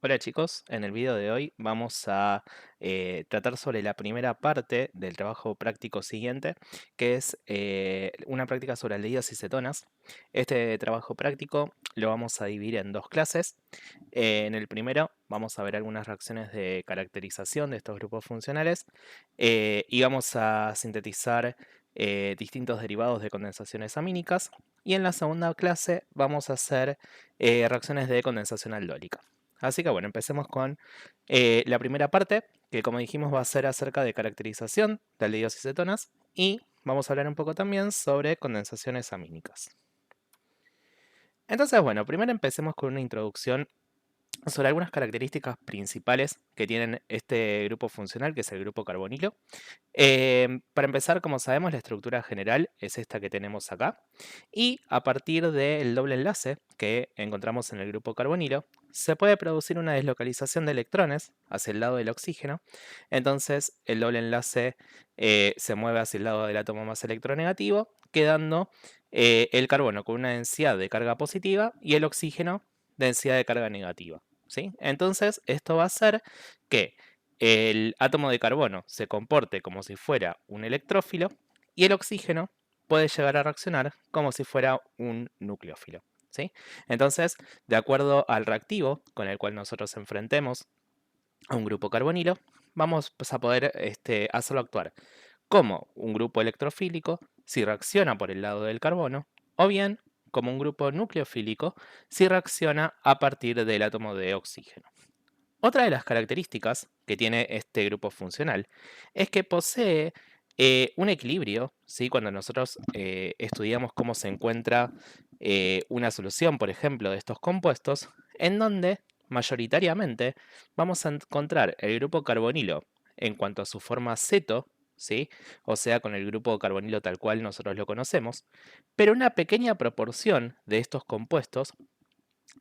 Hola chicos, en el video de hoy vamos a tratar sobre la primera parte del trabajo práctico siguiente, que es una práctica sobre aldehídos y cetonas. Este trabajo práctico lo vamos a dividir en dos clases. En el primero vamos a ver algunas reacciones de caracterización de estos grupos funcionales y vamos a sintetizar distintos derivados de condensaciones amínicas. Y en la segunda clase vamos a hacer reacciones de condensación aldólica. Así que bueno, empecemos con la primera parte, que como dijimos va a ser acerca de caracterización de aldehídos y cetonas, y vamos a hablar un poco también sobre condensaciones amínicas. Entonces, bueno, primero empecemos con una introducción sobre algunas características principales que tienen este grupo funcional, que es el grupo carbonilo. Para empezar, como sabemos, la estructura general es esta que tenemos acá. Y a partir del doble enlace que encontramos en el grupo carbonilo, se puede producir una deslocalización de electrones hacia el lado del oxígeno. Entonces, el doble enlace se mueve hacia el lado del átomo más electronegativo, quedando el carbono con una densidad de carga positiva y el oxígeno densidad de carga negativa. ¿Sí? Entonces, esto va a hacer que el átomo de carbono se comporte como si fuera un electrófilo y el oxígeno puede llegar a reaccionar como si fuera un nucleófilo. ¿Sí? Entonces, de acuerdo al reactivo con el cual nosotros enfrentemos a un grupo carbonilo, vamos pues, a poder hacerlo actuar como un grupo electrofílico si reacciona por el lado del carbono, o bien como un grupo nucleofílico si reacciona a partir del átomo de oxígeno. Otra de las características que tiene este grupo funcional es que posee un equilibrio, ¿sí? Cuando nosotros estudiamos cómo se encuentra una solución, por ejemplo, de estos compuestos, en donde mayoritariamente vamos a encontrar el grupo carbonilo en cuanto a su forma ceto, ¿sí? O sea, con el grupo carbonilo tal cual nosotros lo conocemos, pero una pequeña proporción de estos compuestos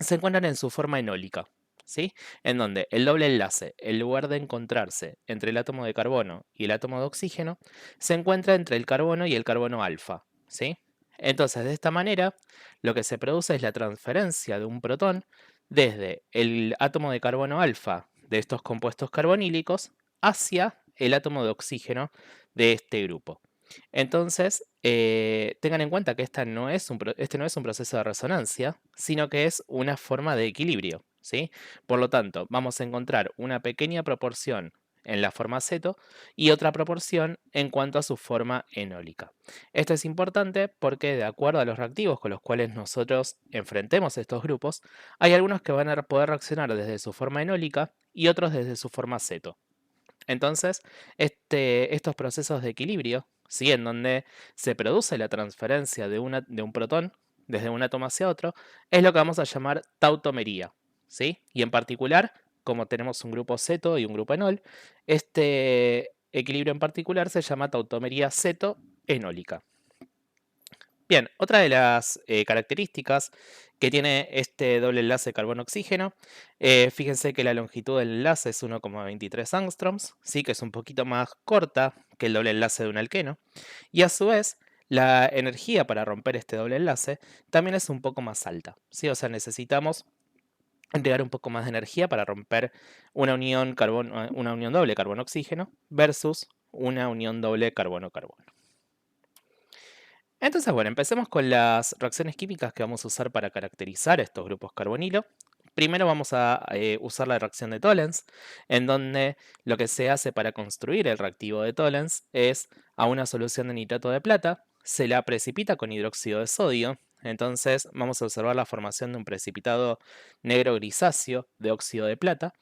se encuentran en su forma enólica, ¿sí? En donde el doble enlace, en lugar de encontrarse entre el átomo de carbono y el átomo de oxígeno, se encuentra entre el carbono y el carbono alfa, ¿sí? Entonces, de esta manera, lo que se produce es la transferencia de un protón desde el átomo de carbono alfa de estos compuestos carbonílicos hacia el átomo de oxígeno de este grupo. Entonces, tengan en cuenta que este no es un proceso de resonancia, sino que es una forma de equilibrio, ¿sí? Por lo tanto, vamos a encontrar una pequeña proporción en la forma ceto y otra proporción en cuanto a su forma enólica. Esto es importante porque de acuerdo a los reactivos con los cuales nosotros enfrentemos estos grupos, hay algunos que van a poder reaccionar desde su forma enólica y otros desde su forma ceto. Entonces, estos procesos de equilibrio, ¿sí? En donde se produce la transferencia de un protón desde un átomo hacia otro, es lo que vamos a llamar tautomería, ¿sí? Y en particular, como tenemos un grupo ceto y un grupo enol, este equilibrio en particular se llama tautomería ceto-enólica. Bien, otra de las características que tiene este doble enlace carbono-oxígeno, fíjense que la longitud del enlace es 1,23 angstroms, ¿sí? Que es un poquito más corta que el doble enlace de un alqueno, y a su vez la energía para romper este doble enlace también es un poco más alta, ¿sí? O sea, necesitamos entregar un poco más de energía para romper una unión doble carbono-oxígeno versus una unión doble carbono-carbono. Entonces, bueno, empecemos con las reacciones químicas que vamos a usar para caracterizar estos grupos carbonilo. Primero vamos a usar la reacción de Tollens, en donde lo que se hace para construir el reactivo de Tollens es a una solución de nitrato de plata, se la precipita con hidróxido de sodio, entonces vamos a observar la formación de un precipitado negro grisáceo de óxido de plata,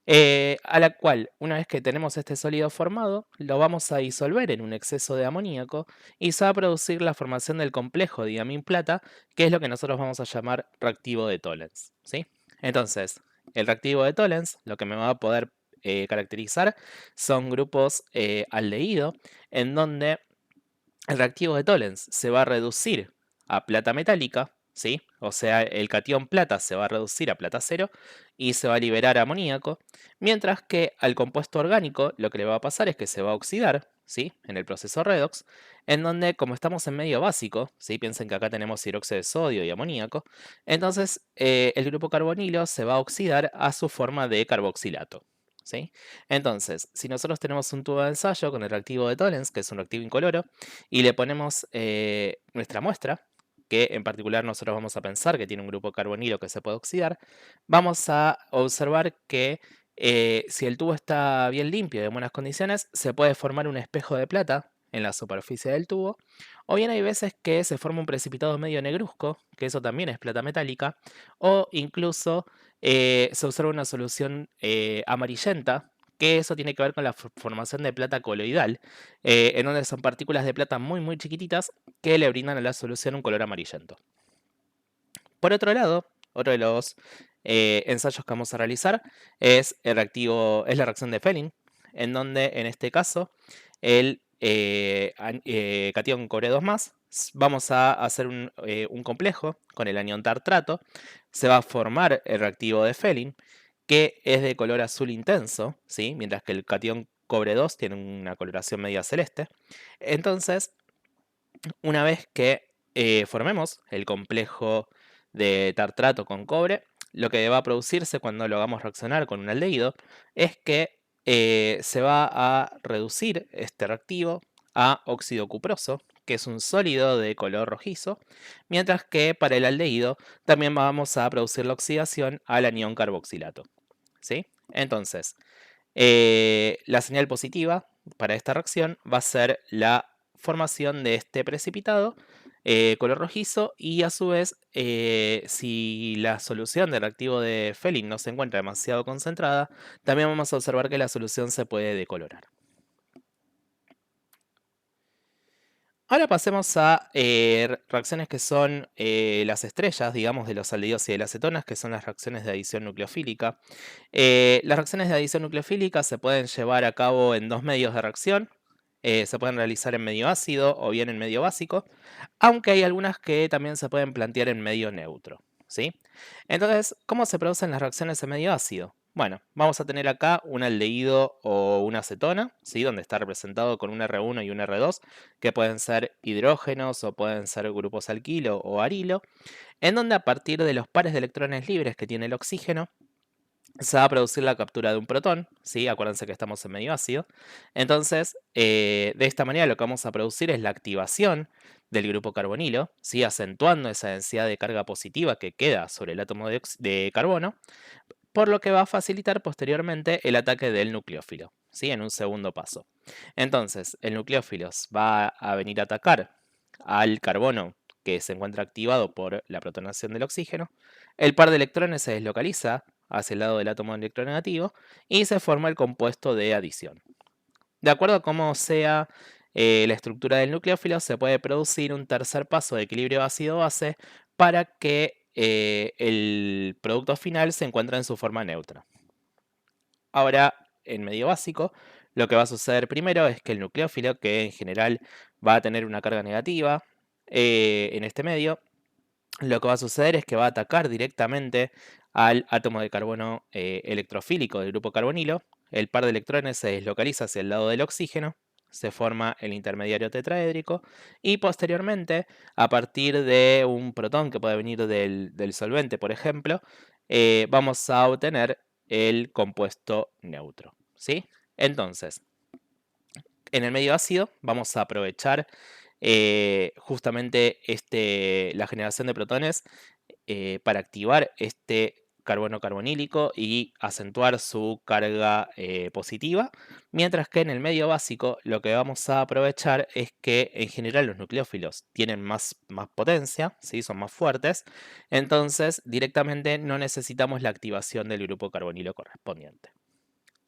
a la cual, una vez que tenemos este sólido formado, lo vamos a disolver en un exceso de amoníaco y se va a producir la formación del complejo diamín-plata, que es lo que nosotros vamos a llamar reactivo de Tollens, ¿sí? Entonces, el reactivo de Tollens, lo que me va a poder caracterizar son grupos aldehído, en donde el reactivo de Tollens se va a reducir a plata metálica, ¿sí? O sea, el catión plata se va a reducir a plata cero y se va a liberar amoníaco, mientras que al compuesto orgánico lo que le va a pasar es que se va a oxidar, ¿sí? En el proceso redox, en donde como estamos en medio básico, ¿sí? Piensen que acá tenemos hidróxido de sodio y amoníaco, entonces el grupo carbonilo se va a oxidar a su forma de carboxilato. ¿Sí? Entonces, si nosotros tenemos un tubo de ensayo con el reactivo de Tollens, que es un reactivo incoloro, y le ponemos nuestra muestra, que en particular nosotros vamos a pensar que tiene un grupo carbonilo que se puede oxidar, vamos a observar que si el tubo está bien limpio y en buenas condiciones, se puede formar un espejo de plata en la superficie del tubo, o bien hay veces que se forma un precipitado medio negruzco, que eso también es plata metálica, o incluso se observa una solución amarillenta, que eso tiene que ver con la formación de plata coloidal, en donde son partículas de plata muy muy chiquititas que le brindan a la solución un color amarillento. Por otro lado, otro de los ensayos que vamos a realizar es es la reacción de Fehling, en donde en este caso el catión cobre 2 vamos a hacer un complejo con el anión tartrato, se va a formar el reactivo de Fehling, que es de color azul intenso, ¿sí? Mientras que el catión cobre 2 tiene una coloración media celeste. Entonces, una vez que formemos el complejo de tartrato con cobre, lo que va a producirse cuando lo hagamos reaccionar con un aldehído es que se va a reducir este reactivo a óxido cuproso, que es un sólido de color rojizo, mientras que para el aldehído también vamos a producir la oxidación al anión carboxilato. ¿Sí? Entonces, la señal positiva para esta reacción va a ser la formación de este precipitado color rojizo y a su vez si la solución del reactivo de Fehling no se encuentra demasiado concentrada, también vamos a observar que la solución se puede decolorar. Ahora pasemos a reacciones que son las estrellas, digamos, de los aldehídos y de las cetonas, que son las reacciones de adición nucleofílica. Las reacciones de adición nucleofílica se pueden llevar a cabo en dos medios de reacción. Se pueden realizar en medio ácido o bien en medio básico, aunque hay algunas que también se pueden plantear en medio neutro, ¿sí? Entonces, ¿cómo se producen las reacciones en medio ácido? Bueno, vamos a tener acá un aldehído o una acetona, ¿sí? Donde está representado con un R1 y un R2, que pueden ser hidrógenos o pueden ser grupos alquilo o arilo, en donde a partir de los pares de electrones libres que tiene el oxígeno, se va a producir la captura de un protón, ¿sí? Acuérdense que estamos en medio ácido. Entonces, de esta manera lo que vamos a producir es la activación del grupo carbonilo, ¿sí? Acentuando esa densidad de carga positiva que queda sobre el átomo de carbono, por lo que va a facilitar posteriormente el ataque del nucleófilo, ¿sí? En un segundo paso. Entonces, el nucleófilo va a venir a atacar al carbono que se encuentra activado por la protonación del oxígeno. El par de electrones se deslocaliza hacia el lado del átomo electronegativo y se forma el compuesto de adición. De acuerdo a cómo sea la estructura del nucleófilo, se puede producir un tercer paso de equilibrio ácido-base para que el producto final se encuentre en su forma neutra. Ahora, en medio básico, lo que va a suceder primero es que el nucleófilo, que en general va a tener una carga negativa en este medio, lo que va a suceder es que va a atacar directamente al átomo de carbono electrofílico del grupo carbonilo. El par de electrones se deslocaliza hacia el lado del oxígeno, se forma el intermediario tetraédrico y posteriormente, a partir de un protón que puede venir del solvente, por ejemplo, vamos a obtener el compuesto neutro, ¿sí? Entonces, en el medio ácido vamos a aprovechar justamente la generación de protones para activar este carbono carbonílico y acentuar su carga positiva, mientras que en el medio básico lo que vamos a aprovechar es que en general los nucleófilos tienen más potencia, ¿sí? Son más fuertes, entonces directamente no necesitamos la activación del grupo carbonilo correspondiente.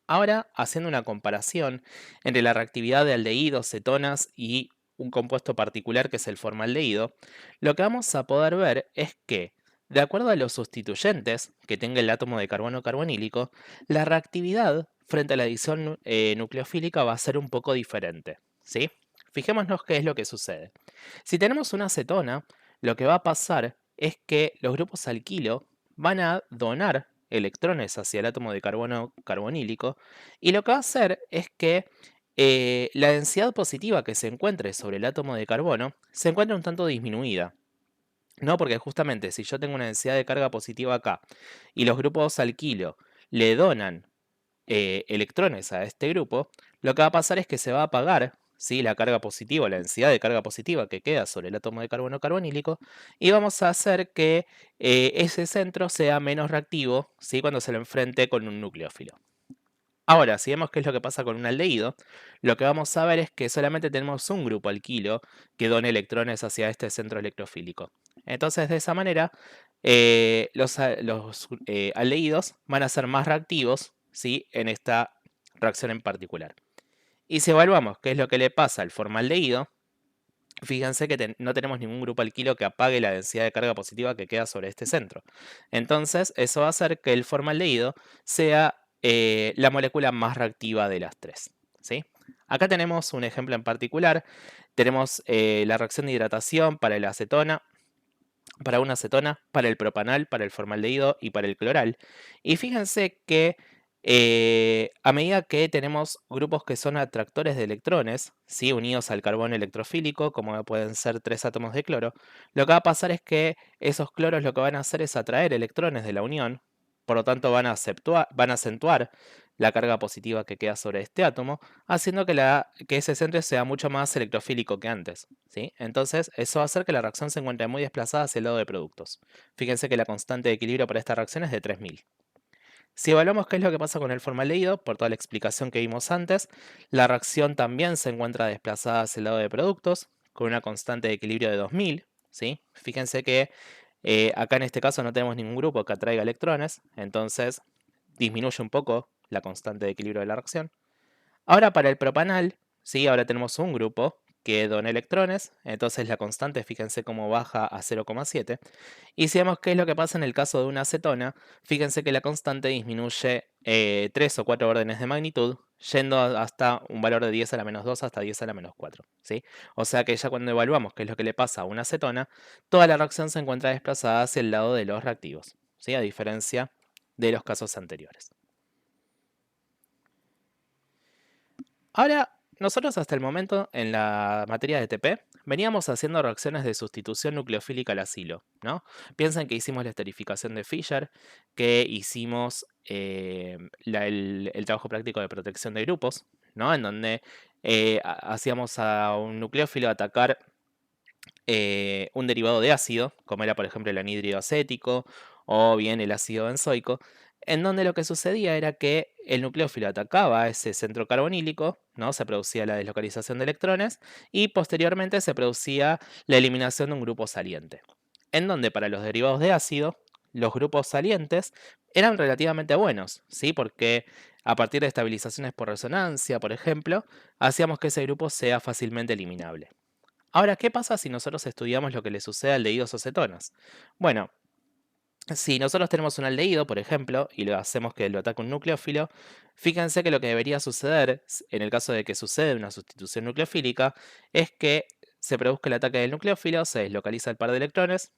Ahora, haciendo una comparación entre la reactividad de aldehídos, cetonas y un compuesto particular que es el formaldehído, lo que vamos a poder ver es que, de acuerdo a los sustituyentes que tenga el átomo de carbono carbonílico, la reactividad frente a la adición nucleofílica va a ser un poco diferente, ¿sí? Fijémonos qué es lo que sucede. Si tenemos una acetona, lo que va a pasar es que los grupos alquilo van a donar electrones hacia el átomo de carbono carbonílico y lo que va a hacer es que la densidad positiva que se encuentre sobre el átomo de carbono se encuentra un tanto disminuida. No, porque justamente si yo tengo una densidad de carga positiva acá y los grupos alquilo le donan electrones a este grupo, lo que va a pasar es que se va a apagar, ¿sí?, la carga positiva, la densidad de carga positiva que queda sobre el átomo de carbono carbonílico, y vamos a hacer que ese centro sea menos reactivo, ¿sí?, cuando se lo enfrente con un nucleófilo. Ahora, si vemos qué es lo que pasa con un aldehído, lo que vamos a ver es que solamente tenemos un grupo alquilo que dona electrones hacia este centro electrofílico. Entonces, de esa manera, los aldehídos van a ser más reactivos, ¿sí?, en esta reacción en particular. Y si evaluamos qué es lo que le pasa al formaldehído, fíjense que no tenemos ningún grupo alquilo que apague la densidad de carga positiva que queda sobre este centro. Entonces, eso va a hacer que el formaldehído sea la molécula más reactiva de las tres, ¿sí? Acá tenemos un ejemplo en particular. Tenemos la reacción de hidratación para la acetona, para una acetona, para el propanal, para el formaldehído y para el cloral. Y fíjense que a medida que tenemos grupos que son atractores de electrones, ¿sí?, unidos al carbono electrofílico, como pueden ser 3 átomos de cloro, lo que va a pasar es que esos cloros lo que van a hacer es atraer electrones de la unión, por lo tanto van a acentuar la carga positiva que queda sobre este átomo, haciendo que ese centro sea mucho más electrofílico que antes, ¿sí? Entonces, eso va a hacer que la reacción se encuentre muy desplazada hacia el lado de productos. Fíjense que la constante de equilibrio para esta reacción es de 3000. Si evaluamos qué es lo que pasa con el formaldehído, por toda la explicación que vimos antes, la reacción también se encuentra desplazada hacia el lado de productos, con una constante de equilibrio de 2000, ¿sí? Fíjense que acá en este caso no tenemos ningún grupo que atraiga electrones, entonces disminuye un poco la constante de equilibrio de la reacción. Ahora para el propanal, ¿sí?, ahora tenemos un grupo que dona electrones, entonces la constante, fíjense cómo baja a 0,7. Y si vemos qué es lo que pasa en el caso de una acetona, fíjense que la constante disminuye 3 o 4 órdenes de magnitud, yendo hasta un valor de 10 a la menos 2 hasta 10 a la menos 4, ¿sí? O sea que ya cuando evaluamos qué es lo que le pasa a una acetona, toda la reacción se encuentra desplazada hacia el lado de los reactivos, ¿sí?, a diferencia de los casos anteriores. Ahora, nosotros hasta el momento en la materia de TP veníamos haciendo reacciones de sustitución nucleofílica al asilo, ¿no? Piensen que hicimos la esterificación de Fischer, que hicimos el trabajo práctico de protección de grupos, ¿no? En donde hacíamos a un nucleófilo atacar un derivado de ácido, como era por ejemplo el anhídrido acético o bien el ácido benzoico, en donde lo que sucedía era que el nucleófilo atacaba a ese centro carbonílico, ¿no? Se producía la deslocalización de electrones y posteriormente se producía la eliminación de un grupo saliente, en donde para los derivados de ácido, los grupos salientes eran relativamente buenos, ¿sí? Porque a partir de estabilizaciones por resonancia, por ejemplo, hacíamos que ese grupo sea fácilmente eliminable. Ahora, ¿qué pasa si nosotros estudiamos lo que le sucede a aldehídos o cetonas? Bueno, si nosotros tenemos un aldehído, por ejemplo, y lo hacemos que lo ataque un nucleófilo, fíjense que lo que debería suceder, en el caso de que suceda una sustitución nucleofílica, es que se produzca el ataque del nucleófilo, se deslocaliza el par de electrones,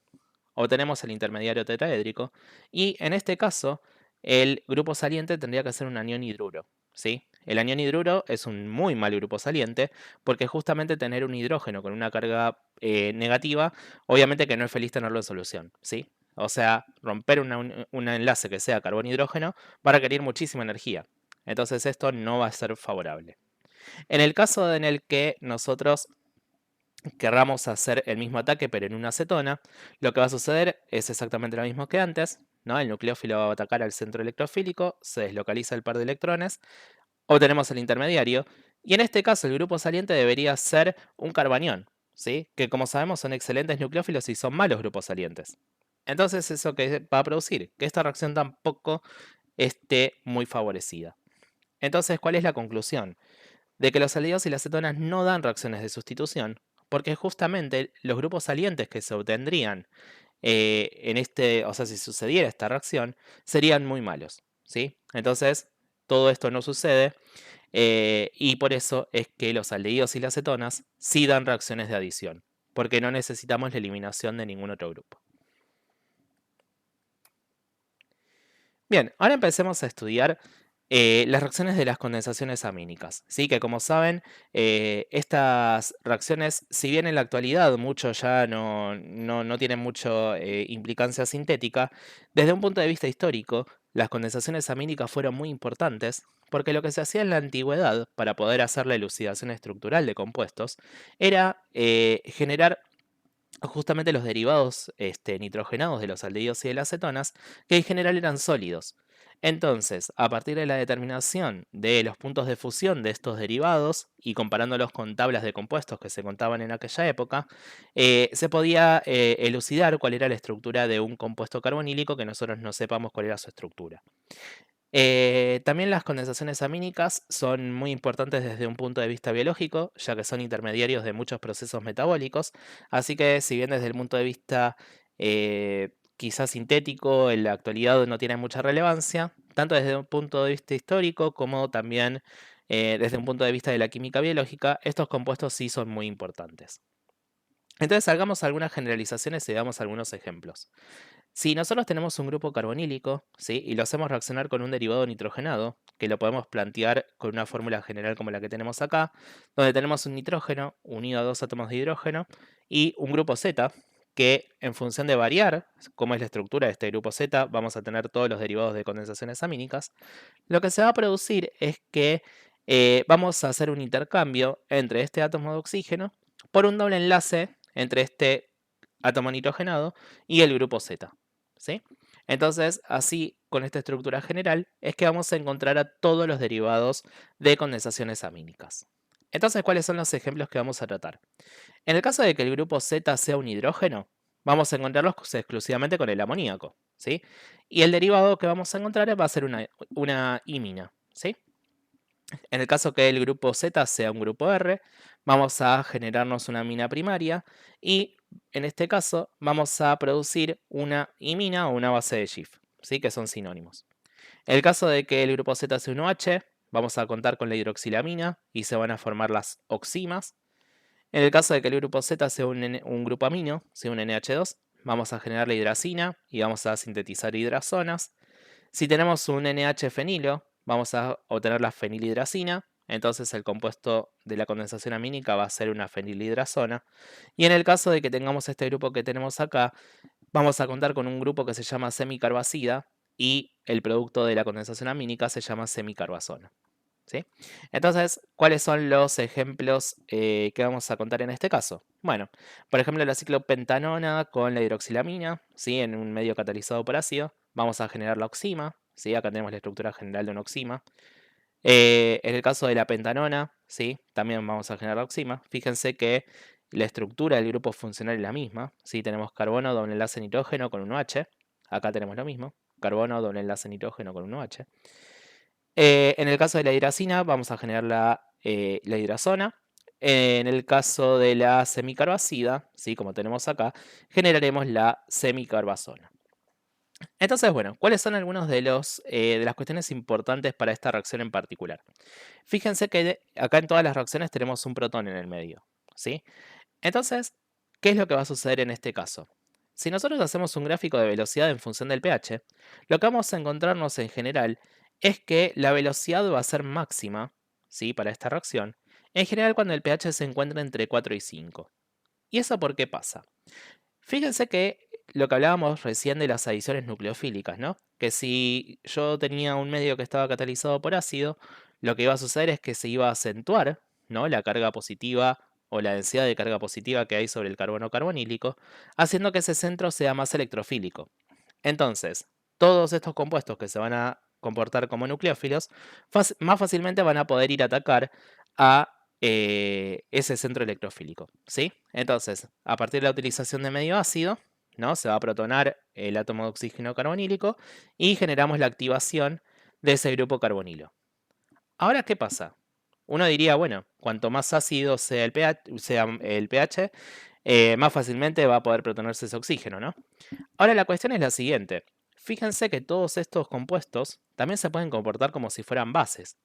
obtenemos el intermediario tetraédrico, y en este caso, el grupo saliente tendría que ser un anión hidruro, ¿sí? El anión hidruro es un muy mal grupo saliente porque justamente tener un hidrógeno con una carga negativa, obviamente que no es feliz tenerlo en solución, ¿sí? O sea, romper un enlace que sea carbón-hidrógeno va a requerir muchísima energía. Entonces esto no va a ser favorable. En el caso en el que nosotros querramos hacer el mismo ataque pero en una acetona, lo que va a suceder es exactamente lo mismo que antes, ¿no? El nucleófilo va a atacar al centro electrofílico, se deslocaliza el par de electrones, obtenemos el intermediario, y en este caso el grupo saliente debería ser un carbanión, ¿sí? Que como sabemos son excelentes nucleófilos y son malos grupos salientes. Entonces, ¿eso que va a producir? Que esta reacción tampoco esté muy favorecida. Entonces, ¿cuál es la conclusión? De que los aldehídos y las cetonas no dan reacciones de sustitución, porque justamente los grupos salientes que se obtendrían o sea, si sucediera esta reacción, serían muy malos, ¿sí? Entonces, todo esto no sucede y por eso es que los aldehídos y las cetonas sí dan reacciones de adición, porque no necesitamos la eliminación de ningún otro grupo. Bien, ahora empecemos a estudiar las reacciones de las condensaciones amínicas, ¿sí? Que como saben, estas reacciones, si bien en la actualidad muchos ya no tienen mucho implicancia sintética, desde un punto de vista histórico, las condensaciones amínicas fueron muy importantes porque lo que se hacía en la antigüedad para poder hacer la elucidación estructural de compuestos era generar justamente los derivados nitrogenados de los aldehídos y de las cetonas, que en general eran sólidos. Entonces, a partir de la determinación de los puntos de fusión de estos derivados y comparándolos con tablas de compuestos que se contaban en aquella época, se podía elucidar cuál era la estructura de un compuesto carbonílico que nosotros no sepamos cuál era su estructura. También las condensaciones amínicas son muy importantes desde un punto de vista biológico, ya que son intermediarios de muchos procesos metabólicos, así que si bien desde el punto de vista quizás sintético, en la actualidad no tiene mucha relevancia, tanto desde un punto de vista histórico como también desde un punto de vista de la química biológica, estos compuestos sí son muy importantes. Entonces, hagamos algunas generalizaciones y veamos algunos ejemplos. Si nosotros tenemos un grupo carbonílico, ¿sí? Y lo hacemos reaccionar con un derivado nitrogenado, que lo podemos plantear con una fórmula general como la que tenemos acá, donde tenemos un nitrógeno unido a dos átomos de hidrógeno y un grupo Z, que en función de variar cómo es la estructura de este grupo Z, vamos a tener todos los derivados de condensaciones amínicas, lo que se va a producir es que vamos a hacer un intercambio entre este átomo de oxígeno por un doble enlace entre este átomo nitrogenado y el grupo Z. ¿Sí? Entonces, así, con esta estructura general, es que vamos a encontrar a todos los derivados de condensaciones amínicas. Entonces, ¿cuáles son los ejemplos que vamos a tratar? En el caso de que el grupo Z sea un hidrógeno, vamos a encontrarlos exclusivamente con el amoníaco, ¿sí? Y el derivado que vamos a encontrar va a ser una imina, ¿sí? En el caso que el grupo Z sea un grupo R, vamos a generarnos una amina primaria y en este caso vamos a producir una imina o una base de Schiff, ¿sí? Que son sinónimos. En el caso de que el grupo Z sea un OH, vamos a contar con la hidroxilamina y se van a formar las oximas. En el caso de que el grupo Z sea un grupo amino, sea un NH2, vamos a generar la hidracina y vamos a sintetizar hidrazonas. Si tenemos un NH fenilo, vamos a obtener la fenilhidracina, entonces el compuesto de la condensación amínica va a ser una fenilhidrazona. Y en el caso de que tengamos este grupo que tenemos acá, vamos a contar con un grupo que se llama semicarbazida y el producto de la condensación amínica se llama semicarbazona. ¿Sí? Entonces, ¿cuáles son los ejemplos que vamos a contar en este caso? Bueno, por ejemplo, la ciclopentanona con la hidroxilamina, ¿sí? En un medio catalizado por ácido, vamos a generar la oxima, ¿sí? Acá tenemos la estructura general de una oxima. En el caso de la pentanona, ¿sí? También vamos a generar la oxima. Fíjense que la estructura del grupo funcional es la misma, ¿sí? Tenemos carbono, doble enlace nitrógeno con un OH. Acá tenemos lo mismo, carbono, doble enlace nitrógeno con un OH. En el caso de la hidracina, vamos a generar la hidrazona. En el caso de la semicarbazida, ¿sí? Como tenemos acá, generaremos la semicarbazona. Entonces, bueno, ¿cuáles son algunos de las cuestiones importantes para esta reacción en particular? Fíjense que acá en todas las reacciones tenemos un protón en el medio, ¿sí? Entonces, ¿qué es lo que va a suceder en este caso? Si nosotros hacemos un gráfico de velocidad en función del pH, lo que vamos a encontrarnos en general es que la velocidad va a ser máxima, ¿sí? Para esta reacción, en general cuando el pH se encuentra entre 4 y 5. ¿Y eso por qué pasa? Fíjense que lo que hablábamos recién de las adiciones nucleofílicas, ¿no? Que si yo tenía un medio que estaba catalizado por ácido, lo que iba a suceder es que se iba a acentuar, ¿no? La carga positiva o la densidad de carga positiva que hay sobre el carbono carbonílico, haciendo que ese centro sea más electrofílico. Entonces, todos estos compuestos que se van a comportar como nucleófilos, más fácilmente van a poder ir a atacar a ese centro electrofílico, ¿sí? Entonces, a partir de la utilización de medio ácido, ¿no? Se va a protonar el átomo de oxígeno carbonílico y generamos la activación de ese grupo carbonilo. Ahora, ¿qué pasa? Uno diría, bueno, cuanto más ácido sea el pH, más fácilmente va a poder protonarse ese oxígeno, ¿no? Ahora la cuestión es la siguiente. Fíjense que todos estos compuestos también se pueden comportar como si fueran bases.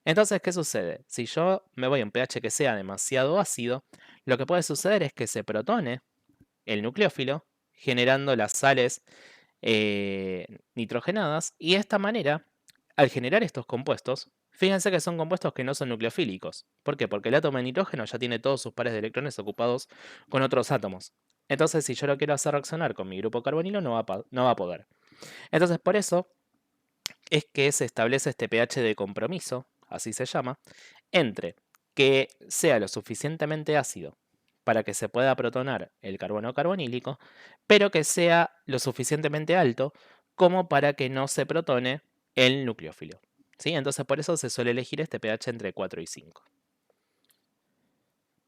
Entonces, ¿qué sucede? Si yo me voy a un pH que sea demasiado ácido, lo que puede suceder es que se protone el nucleófilo, generando las sales nitrogenadas, y de esta manera al generar estos compuestos, fíjense que son compuestos que no son nucleofílicos. ¿Por qué? Porque el átomo de nitrógeno ya tiene todos sus pares de electrones ocupados con otros átomos. Entonces, si yo lo quiero hacer reaccionar con mi grupo carbonilo, no va a poder. Entonces, por eso es que se establece este pH de compromiso, así se llama, entre que sea lo suficientemente ácido para que se pueda protonar el carbono carbonílico, pero que sea lo suficientemente alto como para que no se protone el nucleófilo. ¿Sí? Entonces por eso se suele elegir este pH entre 4 y 5.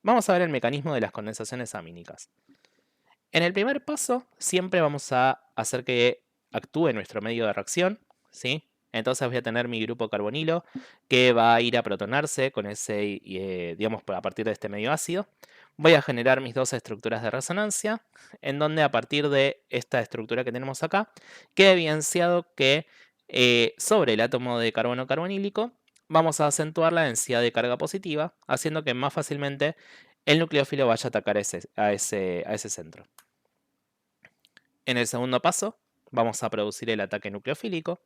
Vamos a ver el mecanismo de las condensaciones amínicas. En el primer paso siempre vamos a hacer que actúe nuestro medio de reacción, ¿sí? Entonces voy a tener mi grupo carbonilo que va a ir a protonarse con ese, digamos, a partir de este medio ácido. Voy a generar mis dos estructuras de resonancia, en donde a partir de esta estructura que tenemos acá, queda evidenciado que sobre el átomo de carbono carbonílico vamos a acentuar la densidad de carga positiva, haciendo que más fácilmente el nucleófilo vaya a atacar a ese centro. En el segundo paso, vamos a producir el ataque nucleofílico.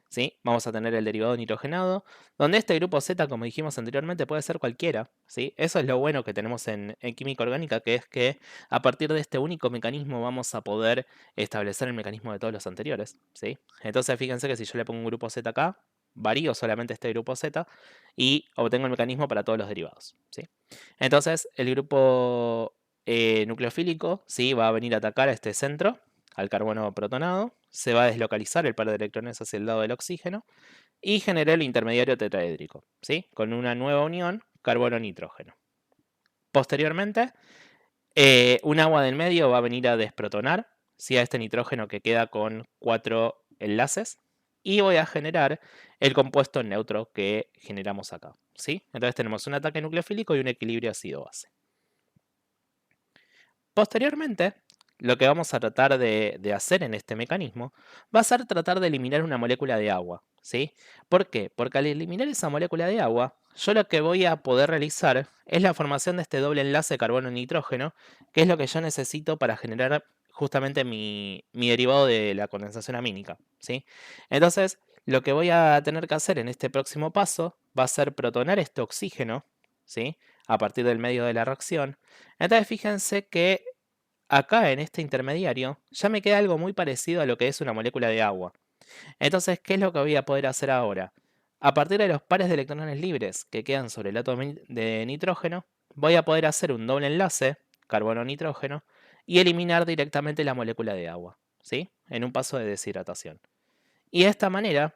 ¿Sí? Vamos a tener el derivado nitrogenado, donde este grupo Z, como dijimos anteriormente, puede ser cualquiera. ¿Sí? Eso es lo bueno que tenemos en química orgánica, que es que a partir de este único mecanismo vamos a poder establecer el mecanismo de todos los anteriores. ¿Sí? Entonces fíjense que si yo le pongo un grupo Z acá, varío solamente este grupo Z y obtengo el mecanismo para todos los derivados. ¿Sí? Entonces el grupo nucleofílico, ¿sí? Va a venir a atacar a este centro, al carbono protonado, se va a deslocalizar el par de electrones hacia el lado del oxígeno y genera el intermediario tetraédrico, ¿sí? Con una nueva unión carbono-nitrógeno. Posteriormente, un agua del medio va a venir a desprotonar, ¿sí? A este nitrógeno que queda con 4 enlaces y voy a generar el compuesto neutro que generamos acá, ¿sí? Entonces tenemos un ataque nucleofílico y un equilibrio ácido-base. Posteriormente, lo que vamos a tratar de hacer en este mecanismo va a ser tratar de eliminar una molécula de agua, ¿sí? ¿Por qué? Porque al eliminar esa molécula de agua, yo lo que voy a poder realizar es la formación de este doble enlace carbono-nitrógeno, que es lo que yo necesito para generar justamente mi derivado de la condensación amínica, ¿sí? Entonces, lo que voy a tener que hacer en este próximo paso va a ser protonar este oxígeno, ¿sí? A partir del medio de la reacción. Entonces fíjense que acá en este intermediario ya me queda algo muy parecido a lo que es una molécula de agua. Entonces, ¿qué es lo que voy a poder hacer ahora? A partir de los pares de electrones libres que quedan sobre el átomo de nitrógeno, voy a poder hacer un doble enlace, carbono-nitrógeno, y eliminar directamente la molécula de agua, ¿sí? En un paso de deshidratación. Y de esta manera,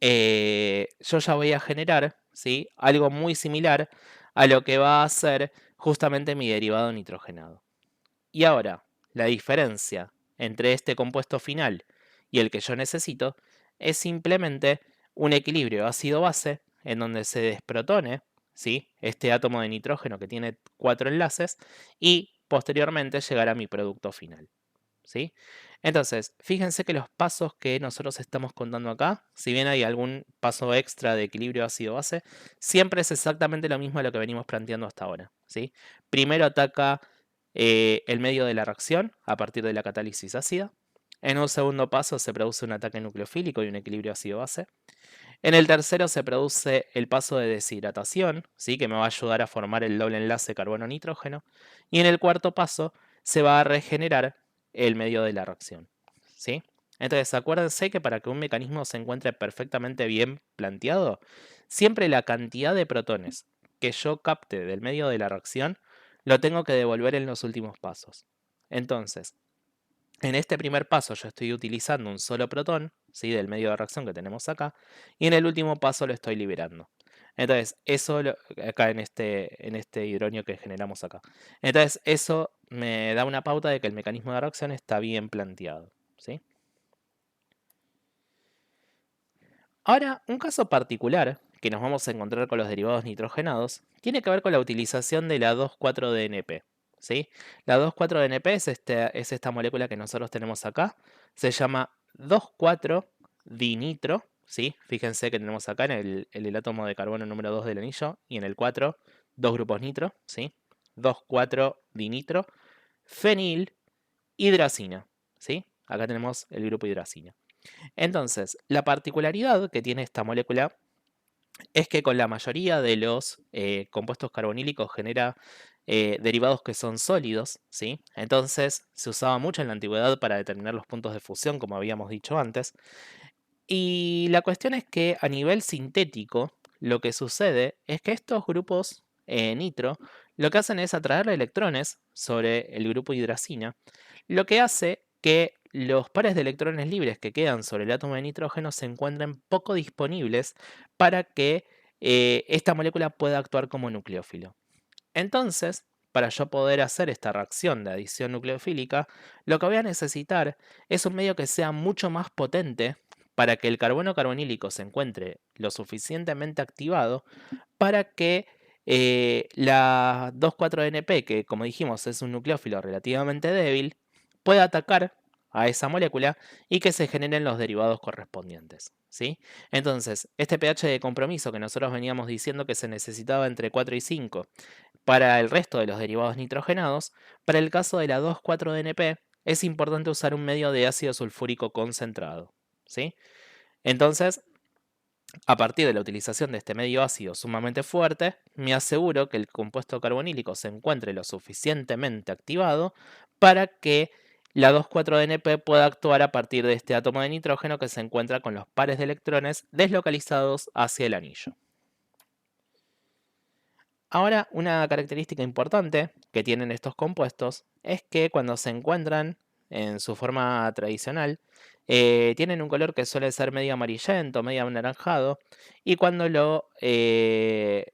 yo ya voy a generar, ¿sí? Algo muy similar a lo que va a ser justamente mi derivado nitrogenado. Y ahora, la diferencia entre este compuesto final y el que yo necesito es simplemente un equilibrio ácido-base en donde se desprotone, ¿sí? Este átomo de nitrógeno que tiene 4 enlaces y posteriormente llegará a mi producto final, ¿sí? Entonces, fíjense que los pasos que nosotros estamos contando acá, si bien hay algún paso extra de equilibrio ácido-base, siempre es exactamente lo mismo a lo que venimos planteando hasta ahora, ¿sí? Primero ataca el medio de la reacción a partir de la catálisis ácida. En un segundo paso se produce un ataque nucleofílico y un equilibrio ácido-base. En el tercero se produce el paso de deshidratación, ¿sí? Que me va a ayudar a formar el doble enlace carbono-nitrógeno. Y en el cuarto paso se va a regenerar el medio de la reacción, ¿sí? Entonces acuérdense que para que un mecanismo se encuentre perfectamente bien planteado, siempre la cantidad de protones que yo capte del medio de la reacción lo tengo que devolver en los últimos pasos. Entonces, en este primer paso yo estoy utilizando un solo protón, ¿sí? Del medio de reacción que tenemos acá, y en el último paso lo estoy liberando. Entonces, eso acá en este hidronio que generamos acá. Entonces, eso me da una pauta de que el mecanismo de reacción está bien planteado, ¿sí? Ahora, un caso particular que nos vamos a encontrar con los derivados nitrogenados tiene que ver con la utilización de la 2,4-DNP. ¿Sí? La 2,4-DNP es esta molécula que nosotros tenemos acá. Se llama 2,4-dinitro. ¿Sí? Fíjense que tenemos acá en el átomo de carbono número 2 del anillo y en el 4, dos grupos nitro. ¿Sí? 2,4-dinitro. Fenil hidracina. ¿Sí? Acá tenemos el grupo hidracina. Entonces, la particularidad que tiene esta molécula es que con la mayoría de los compuestos carbonílicos genera derivados que son sólidos, ¿sí? Entonces se usaba mucho en la antigüedad para determinar los puntos de fusión, como habíamos dicho antes. Y la cuestión es que a nivel sintético, lo que sucede es que estos grupos nitro lo que hacen es atraer electrones sobre el grupo hidracina, lo que hace que los pares de electrones libres que quedan sobre el átomo de nitrógeno se encuentren poco disponibles para que esta molécula pueda actuar como nucleófilo. Entonces, para yo poder hacer esta reacción de adición nucleofílica, lo que voy a necesitar es un medio que sea mucho más potente para que el carbono carbonílico se encuentre lo suficientemente activado para que la 2,4-DNP, que como dijimos es un nucleófilo relativamente débil, pueda atacar a esa molécula y que se generen los derivados correspondientes, ¿sí? Entonces, este pH de compromiso que nosotros veníamos diciendo que se necesitaba entre 4 y 5 para el resto de los derivados nitrogenados, para el caso de la 2,4-DNP es importante usar un medio de ácido sulfúrico concentrado, ¿sí? Entonces, a partir de la utilización de este medio ácido sumamente fuerte, me aseguro que el compuesto carbonílico se encuentre lo suficientemente activado para que la 2,4-DNP pueda actuar a partir de este átomo de nitrógeno que se encuentra con los pares de electrones deslocalizados hacia el anillo. Ahora, una característica importante que tienen estos compuestos es que cuando se encuentran en su forma tradicional, tienen un color que suele ser medio amarillento, medio anaranjado, y cuando lo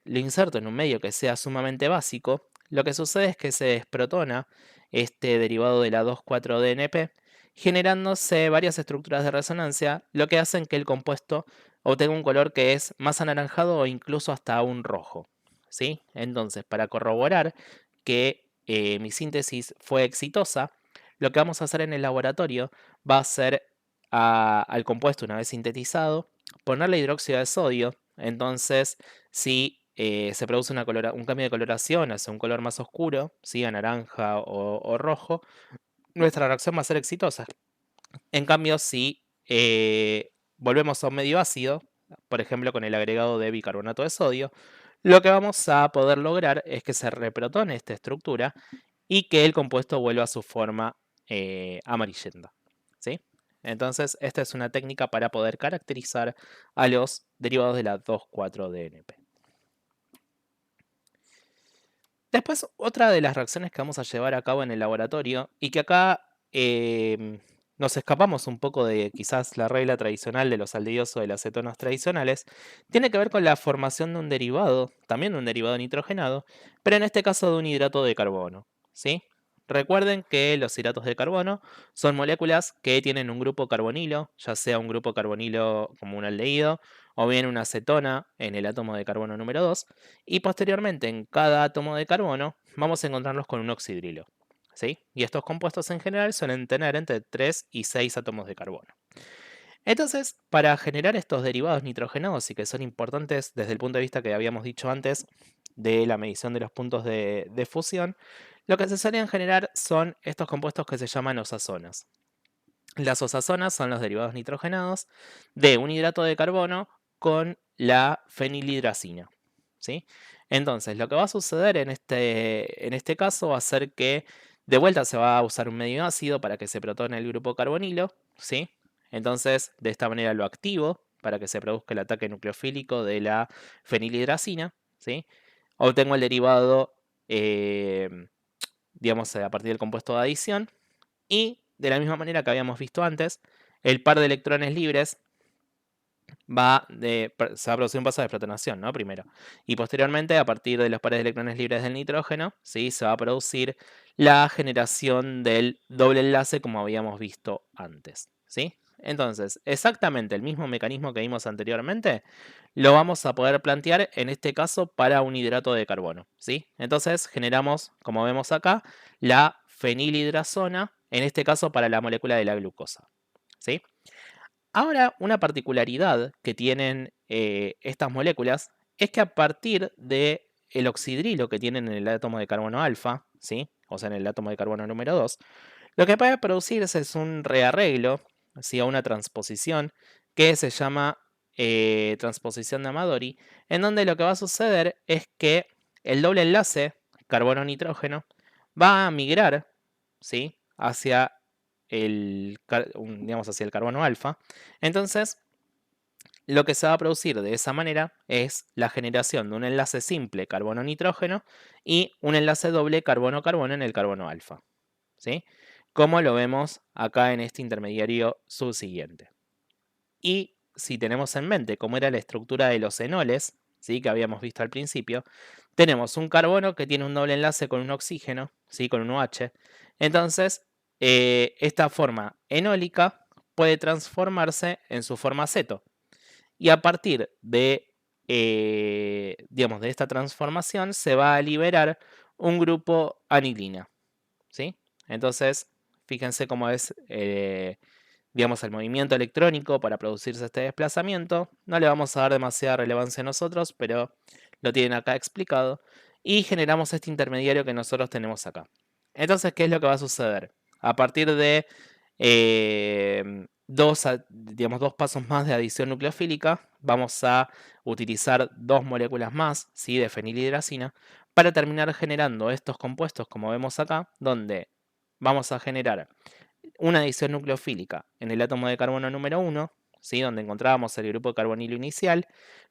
inserto en un medio que sea sumamente básico, lo que sucede es que se desprotona este derivado de la 2,4-DNP, generándose varias estructuras de resonancia, lo que hacen que el compuesto obtenga un color que es más anaranjado o incluso hasta un rojo. ¿Sí? Entonces, para corroborar que mi síntesis fue exitosa, lo que vamos a hacer en el laboratorio va a ser al compuesto, una vez sintetizado, ponerle hidróxido de sodio. Entonces, si se produce un cambio de coloración hacia un color más oscuro, ¿sí? A naranja o rojo, nuestra reacción va a ser exitosa. En cambio, si volvemos a un medio ácido, por ejemplo con el agregado de bicarbonato de sodio, lo que vamos a poder lograr es que se reprotone esta estructura y que el compuesto vuelva a su forma amarillenta, ¿sí? Entonces, esta es una técnica para poder caracterizar a los derivados de la 2,4-DNP. Después, otra de las reacciones que vamos a llevar a cabo en el laboratorio y que acá nos escapamos un poco de quizás la regla tradicional de los aldehídos o de las cetonas tradicionales, tiene que ver con la formación de un derivado, también de un derivado nitrogenado, pero en este caso de un hidrato de carbono, ¿sí? Recuerden que los hidratos de carbono son moléculas que tienen un grupo carbonilo, ya sea un grupo carbonilo como un aldehído, o bien una cetona en el átomo de carbono número 2, y posteriormente en cada átomo de carbono vamos a encontrarnos con un oxidrilo, ¿sí? Y estos compuestos en general suelen tener entre 3 y 6 átomos de carbono. Entonces, para generar estos derivados nitrogenados y que son importantes desde el punto de vista que habíamos dicho antes de la medición de los puntos de fusión, lo que se suelen generar son estos compuestos que se llaman osazonas. Las osazonas son los derivados nitrogenados de un hidrato de carbono con la fenilhidracina, ¿sí? Entonces, lo que va a suceder en este caso va a ser que de vuelta se va a usar un medio ácido para que se protone el grupo carbonilo, ¿sí? Entonces, de esta manera lo activo para que se produzca el ataque nucleofílico de la fenilhidracina, ¿sí? Obtengo el derivado, digamos, a partir del compuesto de adición y de la misma manera que habíamos visto antes, el par de electrones libres se va a producir un paso de protonación, ¿no? Primero. Y posteriormente, a partir de los pares de electrones libres del nitrógeno, ¿sí? Se va a producir la generación del doble enlace como habíamos visto antes, ¿sí? Entonces, exactamente el mismo mecanismo que vimos anteriormente, lo vamos a poder plantear en este caso para un hidrato de carbono, ¿sí? Entonces, generamos, como vemos acá, la fenilhidrazona, en este caso para la molécula de la glucosa, ¿sí? Ahora, una particularidad que tienen estas moléculas es que a partir del oxidrilo que tienen en el átomo de carbono alfa, ¿sí? O sea, en el átomo de carbono número 2, lo que puede producirse es un rearreglo ¿sí? A una transposición que se llama transposición de Amadori, en donde lo que va a suceder es que el doble enlace carbono-nitrógeno va a migrar, ¿sí? Hacia digamos, hacia el carbono alfa. Entonces, lo que se va a producir de esa manera es la generación de un enlace simple carbono-nitrógeno y un enlace doble carbono-carbono en el carbono alfa, ¿sí? Como lo vemos acá en este intermediario subsiguiente. Y si tenemos en mente cómo era la estructura de los enoles, ¿sí? Que habíamos visto al principio, tenemos un carbono que tiene un doble enlace con un oxígeno, ¿sí? Con un OH. Entonces, esta forma enólica puede transformarse en su forma aceto. Y a partir de, digamos, de esta transformación se va a liberar un grupo anilina, ¿sí? Entonces, fíjense cómo es, digamos, el movimiento electrónico para producirse este desplazamiento. No le vamos a dar demasiada relevancia a nosotros, pero lo tienen acá explicado. Y generamos este intermediario que nosotros tenemos acá. Entonces, ¿qué es lo que va a suceder? A partir de digamos, dos pasos más de adición nucleofílica, vamos a utilizar dos moléculas más, ¿sí? De fenilhidracina, para terminar generando estos compuestos, como vemos acá, donde vamos a generar una adición nucleofílica en el átomo de carbono número 1, ¿sí? Donde encontrábamos el grupo de carbonilo inicial,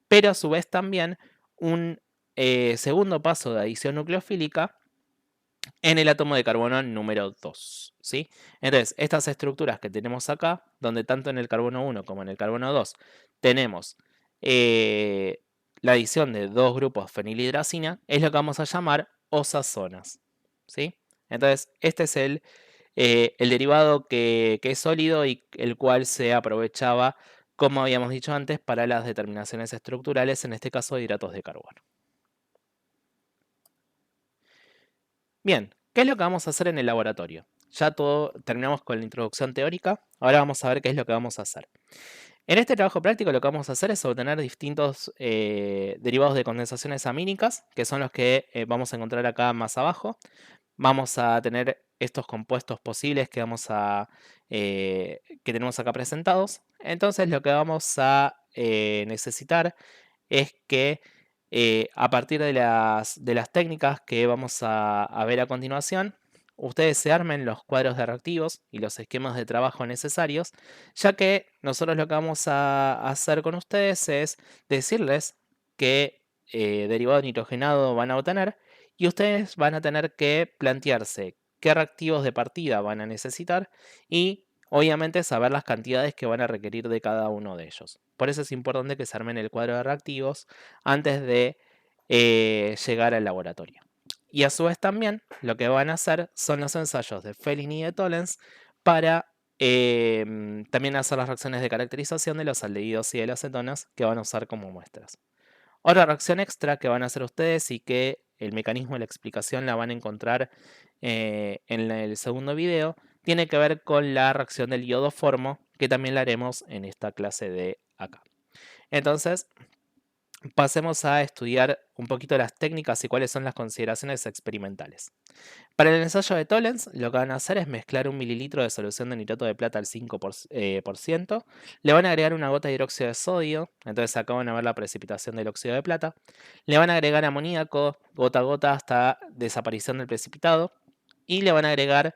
pero a su vez también un segundo paso de adición nucleofílica en el átomo de carbono número 2, ¿sí? Entonces, estas estructuras que tenemos acá, donde tanto en el carbono 1 como en el carbono 2 tenemos eh, la adición de dos grupos fenilhidracina, es lo que vamos a llamar osazonas, ¿sí? Entonces, este es el derivado que es sólido y el cual se aprovechaba, como habíamos dicho antes, para las determinaciones estructurales, en este caso de hidratos de carbono. Bien, ¿qué es lo que vamos a hacer en el laboratorio? Ya terminamos con la introducción teórica, ahora vamos a ver qué es lo que vamos a hacer. En este trabajo práctico lo que vamos a hacer es obtener distintos derivados de condensaciones amínicas, que son los que vamos a encontrar acá más abajo. Vamos a tener estos compuestos posibles que tenemos acá presentados. Entonces lo que vamos a necesitar es que a partir de las técnicas que vamos a ver a continuación, ustedes se armen los cuadros de reactivos y los esquemas de trabajo necesarios, ya que nosotros lo que vamos a hacer con ustedes es decirles qué derivado nitrogenado van a obtener y ustedes van a tener que plantearse qué reactivos de partida van a necesitar y obviamente saber las cantidades que van a requerir de cada uno de ellos. Por eso es importante que se armen el cuadro de reactivos antes de llegar al laboratorio. Y a su vez también lo que van a hacer son los ensayos de Fehling y de Tollens para también hacer las reacciones de caracterización de los aldehídos y de las cetonas que van a usar como muestras. Otra reacción extra que van a hacer ustedes y que el mecanismo de la explicación la van a encontrar en el segundo video, tiene que ver con la reacción del iodoformo, que también la haremos en esta clase de acá. Entonces, pasemos a estudiar un poquito las técnicas y cuáles son las consideraciones experimentales. Para el ensayo de Tollens, lo que van a hacer es mezclar 1 mililitro de solución de nitrato de plata al 5%. Le van a agregar una gota de hidróxido de sodio, entonces acá van a ver la precipitación del óxido de plata. Le van a agregar amoníaco gota a gota hasta desaparición del precipitado. Y le van a agregar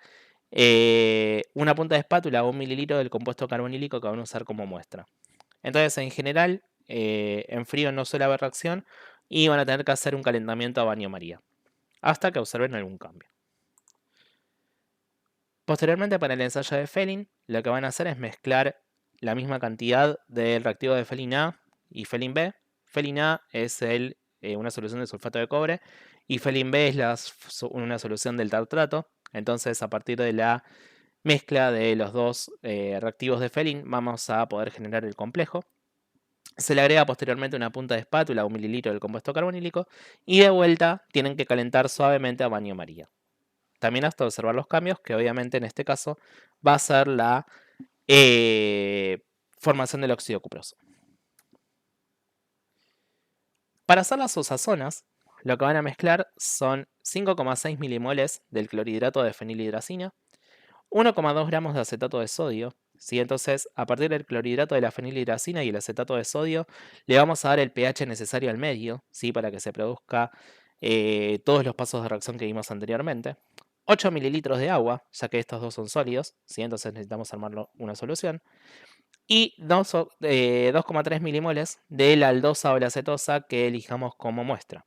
una punta de espátula o 1 mililitro del compuesto carbonílico que van a usar como muestra. Entonces, en general, en frío no suele haber reacción y van a tener que hacer un calentamiento a baño María hasta que observen algún cambio. Posteriormente, para el ensayo de Fehling, lo que van a hacer es mezclar la misma cantidad del reactivo de Fehling A y Fehling B. Fehling A es una solución de sulfato de cobre y Fehling B es una solución del tartrato. Entonces, a partir de la mezcla de los dos reactivos de Fehling, vamos a poder generar el complejo. Se le agrega posteriormente una punta de espátula, 1 mililitro del compuesto carbonílico, y de vuelta tienen que calentar suavemente a baño María. También hasta observar los cambios, que obviamente en este caso va a ser la formación del óxido cuproso. Para hacer las osazonas, lo que van a mezclar son 5,6 milimoles del clorhidrato de fenilhidracina, 1,2 gramos de acetato de sodio, ¿sí? Entonces, a partir del clorhidrato de la fenilhidracina y el acetato de sodio, le vamos a dar el pH necesario al medio, ¿sí? Para que se produzca todos los pasos de reacción que vimos anteriormente. 8 mililitros de agua, ya que estos dos son sólidos, ¿sí? Entonces necesitamos armar una solución. Y 2,3 milimoles de la aldosa o la acetosa que elijamos como muestra.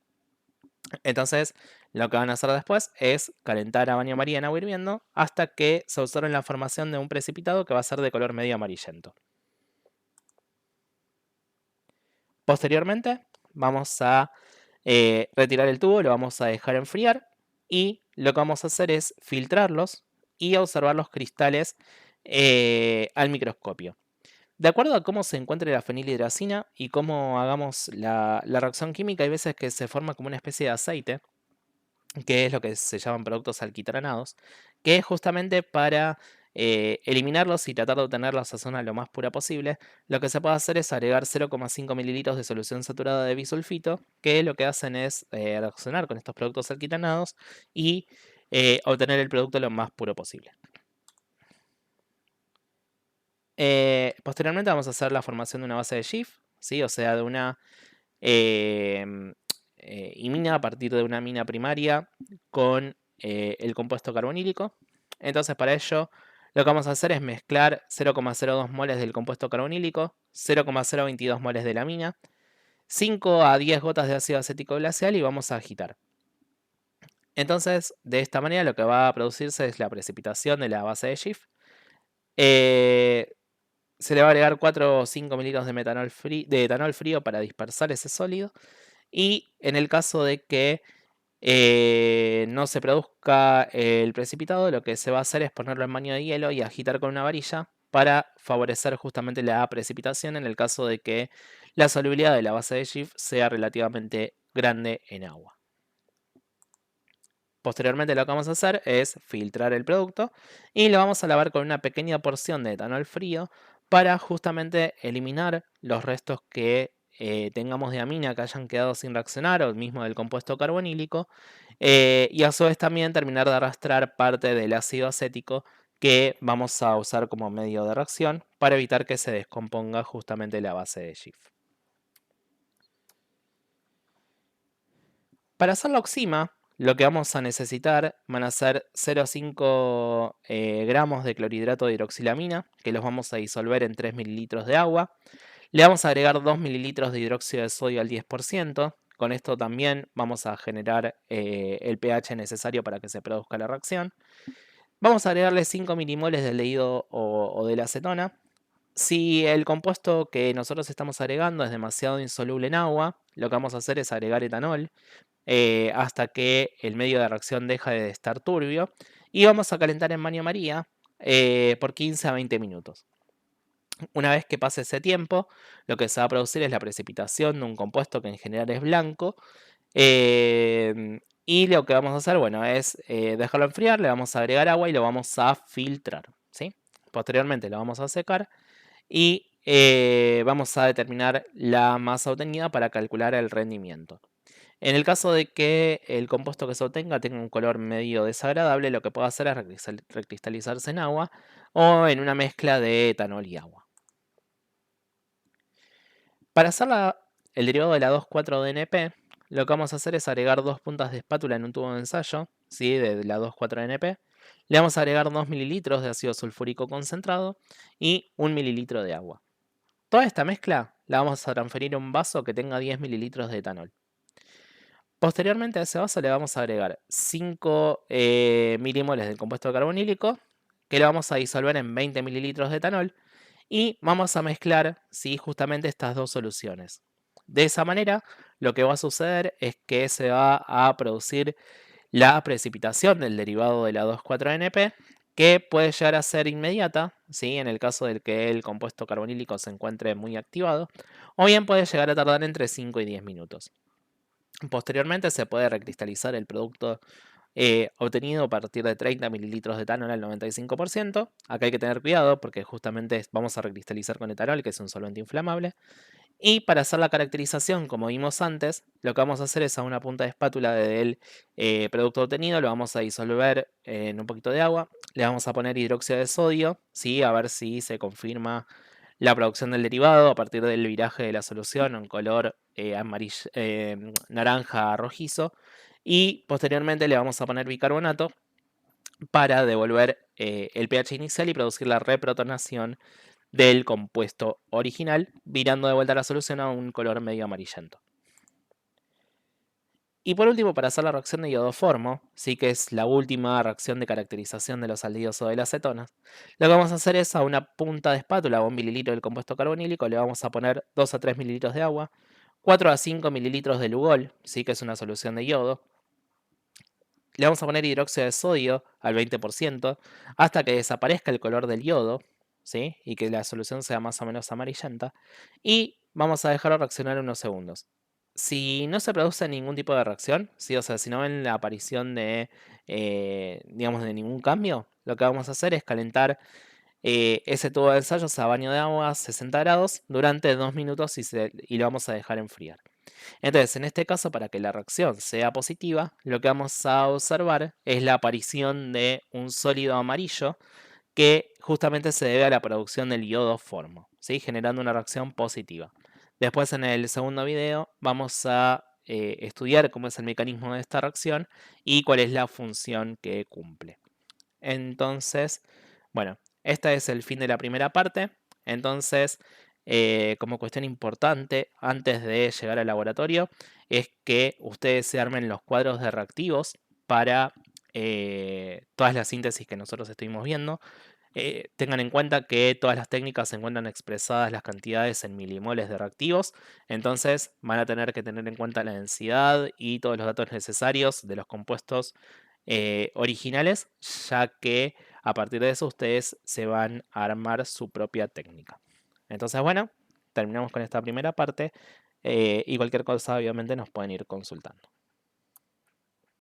Entonces, lo que van a hacer después es calentar a baño maría en agua hirviendo hasta que se observe la formación de un precipitado que va a ser de color medio amarillento. Posteriormente, vamos a retirar el tubo, lo vamos a dejar enfriar y lo que vamos a hacer es filtrarlos y observar los cristales al microscopio. De acuerdo a cómo se encuentre la fenilhidracina y cómo hagamos la reacción química, hay veces que se forma como una especie de aceite, que es lo que se llaman productos alquitranados, que es justamente para eliminarlos y tratar de obtener la sazón lo más pura posible. Lo que se puede hacer es agregar 0,5 mililitros de solución saturada de bisulfito, que lo que hacen es reaccionar con estos productos alquitranados y obtener el producto lo más puro posible. Posteriormente vamos a hacer la formación de una base de Schiff, ¿sí? O sea, de una imina a partir de una mina primaria con el compuesto carbonílico. Entonces, para ello, lo que vamos a hacer es mezclar 0,02 moles del compuesto carbonílico, 0,022 moles de la mina, 5 a 10 gotas de ácido acético glacial y vamos a agitar. Entonces, de esta manera, lo que va a producirse es la precipitación de la base de Schiff. Se le va a agregar 4 o 5 mililitros de etanol frío para dispersar ese sólido. Y en el caso de que no se produzca el precipitado, lo que se va a hacer es ponerlo en baño de hielo y agitar con una varilla para favorecer justamente la precipitación en el caso de que la solubilidad de la base de Schiff sea relativamente grande en agua. Posteriormente lo que vamos a hacer es filtrar el producto y lo vamos a lavar con una pequeña porción de etanol frío para justamente eliminar los restos que tengamos de amina que hayan quedado sin reaccionar o el mismo del compuesto carbonílico y a su vez también terminar de arrastrar parte del ácido acético que vamos a usar como medio de reacción para evitar que se descomponga justamente la base de Schiff. Para hacer la oxima, lo que vamos a necesitar van a ser 0,5 gramos de clorhidrato de hidroxilamina, que los vamos a disolver en 3 mililitros de agua. Le vamos a agregar 2 mililitros de hidróxido de sodio al 10%. Con esto también vamos a generar el pH necesario para que se produzca la reacción. Vamos a agregarle 5 milimoles del leído o de la acetona. Si el compuesto que nosotros estamos agregando es demasiado insoluble en agua, lo que vamos a hacer es agregar etanol hasta que el medio de reacción deja de estar turbio y vamos a calentar en baño María por 15 a 20 minutos. Una vez que pase ese tiempo, lo que se va a producir es la precipitación de un compuesto que en general es blanco y lo que vamos a hacer, bueno, es dejarlo enfriar, le vamos a agregar agua y lo vamos a filtrar, ¿sí? Posteriormente lo vamos a secar y vamos a determinar la masa obtenida para calcular el rendimiento. En el caso de que el compuesto que se obtenga tenga un color medio desagradable, lo que puedo hacer es recristalizarse en agua o en una mezcla de etanol y agua. Para hacer el derivado de la 2,4-DNP, lo que vamos a hacer es agregar 2 puntas de espátula en un tubo de ensayo, ¿sí? De la 2,4-DNP. Le vamos a agregar 2 mililitros de ácido sulfúrico concentrado y 1 mililitro de agua. Toda esta mezcla la vamos a transferir a un vaso que tenga 10 mililitros de etanol. Posteriormente a ese vaso le vamos a agregar 5 milimoles del compuesto carbonílico, que lo vamos a disolver en 20 mililitros de etanol, y vamos a mezclar justamente estas dos soluciones. De esa manera, lo que va a suceder es que se va a producir la precipitación del derivado de la 2,4-NP, que puede llegar a ser inmediata, ¿sí? En el caso de que el compuesto carbonílico se encuentre muy activado, o bien puede llegar a tardar entre 5 y 10 minutos. Posteriormente se puede recristalizar el producto obtenido a partir de 30 mililitros de etanol al 95%. Acá hay que tener cuidado porque justamente vamos a recristalizar con etanol, que es un solvente inflamable. Y para hacer la caracterización, como vimos antes, lo que vamos a hacer es a una punta de espátula del producto obtenido, lo vamos a disolver en un poquito de agua, le vamos a poner hidróxido de sodio, ¿sí? A ver si se confirma la producción del derivado a partir del viraje de la solución en color naranja rojizo. Y posteriormente le vamos a poner bicarbonato para devolver el pH inicial y producir la reprotonación del compuesto original, virando de vuelta la solución a un color medio amarillento. Y por último, para hacer la reacción de iodoformo, sí que es la última reacción de caracterización de los aldehídos o de las cetonas, lo que vamos a hacer es a una punta de espátula o 1 mililitro del compuesto carbonílico le vamos a poner 2 a 3 mililitros de agua, 4 a 5 mililitros de Lugol, sí que es una solución de yodo. Le vamos a poner hidróxido de sodio al 20% hasta que desaparezca el color del yodo, ¿sí? Y que la solución sea más o menos amarillenta. Y vamos a dejarlo reaccionar unos segundos. Si no se produce ningún tipo de reacción, ¿sí? O sea, si no ven la aparición de, digamos, de ningún cambio, lo que vamos a hacer es calentar ese tubo de ensayo a baño de agua a 60 grados durante 2 minutos y lo vamos a dejar enfriar. Entonces, en este caso, para que la reacción sea positiva, lo que vamos a observar es la aparición de un sólido amarillo que justamente se debe a la producción del iodoformo, ¿sí? Generando una reacción positiva. Después, en el segundo video, vamos a estudiar cómo es el mecanismo de esta reacción y cuál es la función que cumple. Entonces, bueno, este es el fin de la primera parte. Entonces, como cuestión importante, antes de llegar al laboratorio, es que ustedes se armen los cuadros de reactivos para todas las síntesis que nosotros estuvimos viendo. Tengan en cuenta que todas las técnicas se encuentran expresadas las cantidades en milimoles de reactivos, entonces van a tener que tener en cuenta la densidad y todos los datos necesarios de los compuestos originales, ya que a partir de eso ustedes se van a armar su propia técnica. Entonces, bueno, terminamos con esta primera parte y cualquier cosa obviamente nos pueden ir consultando.